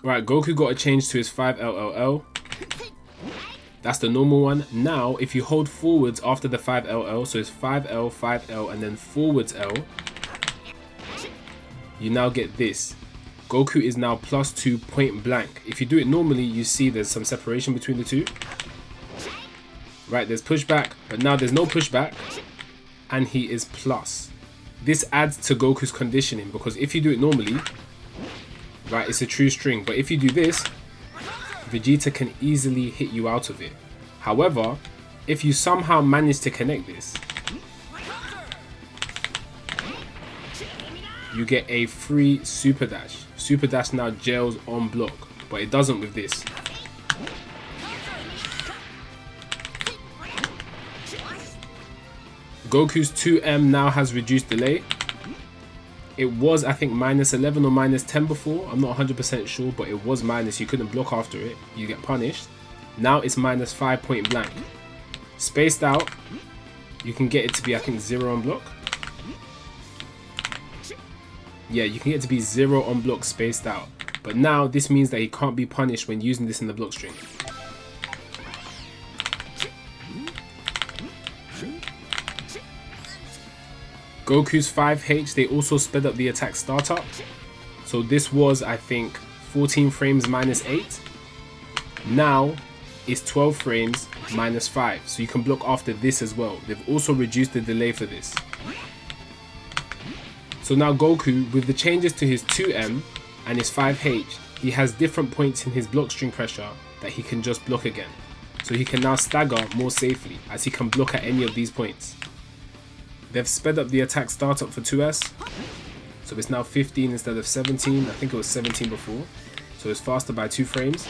Right, Goku got a change to his 5LLL. That's the normal one. Now, if you hold forwards after the 5LL, so it's 5L, 5L, and then forwards L, you now get this. Goku is now +2 point blank. If you do it normally, you see there's some separation between the two. Right, there's pushback, but now there's no pushback, and he is plus. This adds to Goku's conditioning, because if you do it normally, right, it's a true string, but if you do this, Vegeta can easily hit you out of it. However, if you somehow manage to connect this, you get a free super dash. Super dash now gels on block, but it doesn't with this. Goku's 2M now has reduced delay. It was, I think, -11 or -10 before. I'm not 100% sure, but it was minus. You couldn't block after it. You get punished. Now it's -5 point blank. Spaced out, you can get it to be, I think, 0 on block. Yeah, you can get it to be 0 on block spaced out. But now this means that he can't be punished when using this in the block string. Goku's 5H, they also sped up the attack startup. So this was, I think, 14 frames -8. Now it's 12 frames -5. So you can block after this as well. They've also reduced the delay for this. So now Goku, with the changes to his 2M and his 5H, he has different points in his block string pressure that he can just block again. So he can now stagger more safely, as he can block at any of these points. They've sped up the attack startup for 2S, so it's now 15 instead of 17. I think it was 17 before, so it's faster by 2 frames.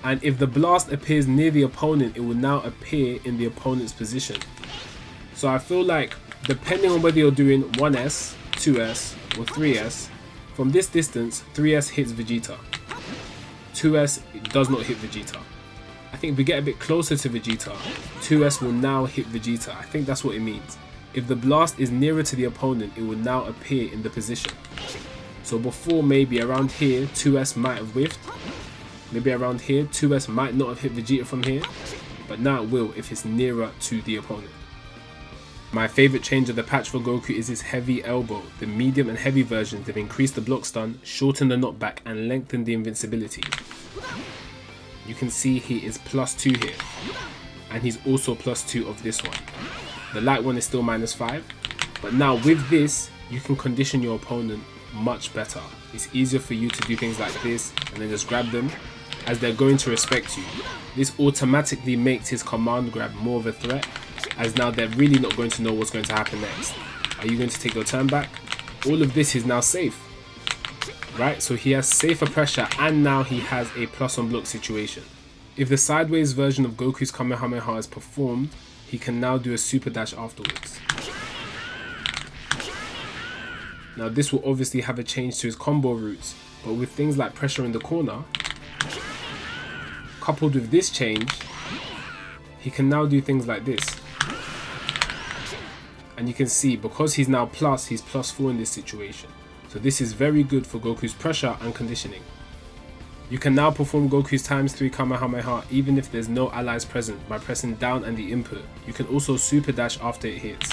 And if the blast appears near the opponent, it will now appear in the opponent's position. So I feel like, depending on whether you're doing 1S, 2S, or 3S, from this distance, 3S hits Vegeta. 2S does not hit Vegeta. I think if we get a bit closer to Vegeta, 2S will now hit Vegeta. I think that's what it means. If the blast is nearer to the opponent, it will now appear in the position. So before, maybe around here, 2S might have whiffed. Maybe around here, 2S might not have hit Vegeta from here. But now it will if it's nearer to the opponent. My favourite change of the patch for Goku is his heavy elbow. The medium and heavy versions, they've increased the block stun, shortened the knockback, and lengthened the invincibility. You can see he is +2 here. And he's also +2 of this one. The light one is still -5, but now with this, you can condition your opponent much better. It's easier for you to do things like this and then just grab them, as they're going to respect you. This automatically makes his command grab more of a threat, as now they're really not going to know what's going to happen next. Are you going to take your turn back? All of this is now safe, right? So he has safer pressure, and now he has a plus on block situation. If the sideways version of Goku's Kamehameha is performed, he can now do a super dash afterwards. Now this will obviously have a change to his combo routes, but with things like pressure in the corner, coupled with this change, he can now do things like this. And you can see, because he's now plus, he's +4 in this situation. So this is very good for Goku's pressure and conditioning. You can now perform Goku's ×3 Kamehameha even if there's no allies present by pressing down and the input. You can also super dash after it hits.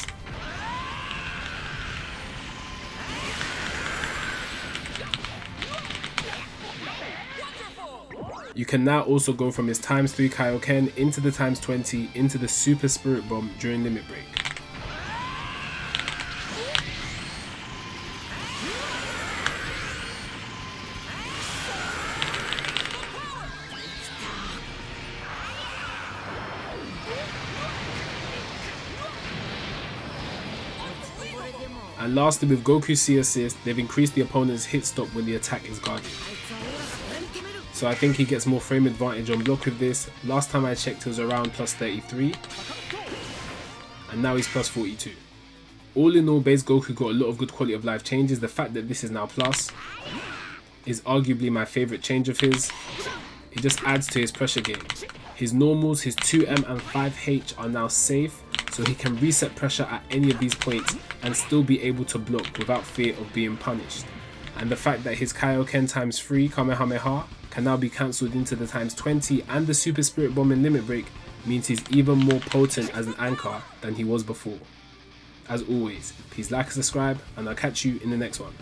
You can now also go from his ×3 Kaioken into the ×20 into the Super Spirit Bomb during limit break. And lastly, with Goku's C assist, they've increased the opponent's hit stop when the attack is guarded. So I think he gets more frame advantage on block with this. Last time I checked, it was around +33. And now he's +42. All in all, base Goku got a lot of good quality of life changes. The fact that this is now plus is arguably my favourite change of his. It just adds to his pressure game. His normals, his 2M and 5H are now safe, so he can reset pressure at any of these points and still be able to block without fear of being punished. And the fact that his Kaioken ×3 Kamehameha can now be cancelled into the times 20, and the Super Spirit Bomb and Limit Break means he's even more potent as an anchor than he was before. As always, please like and subscribe, and I'll catch you in the next one.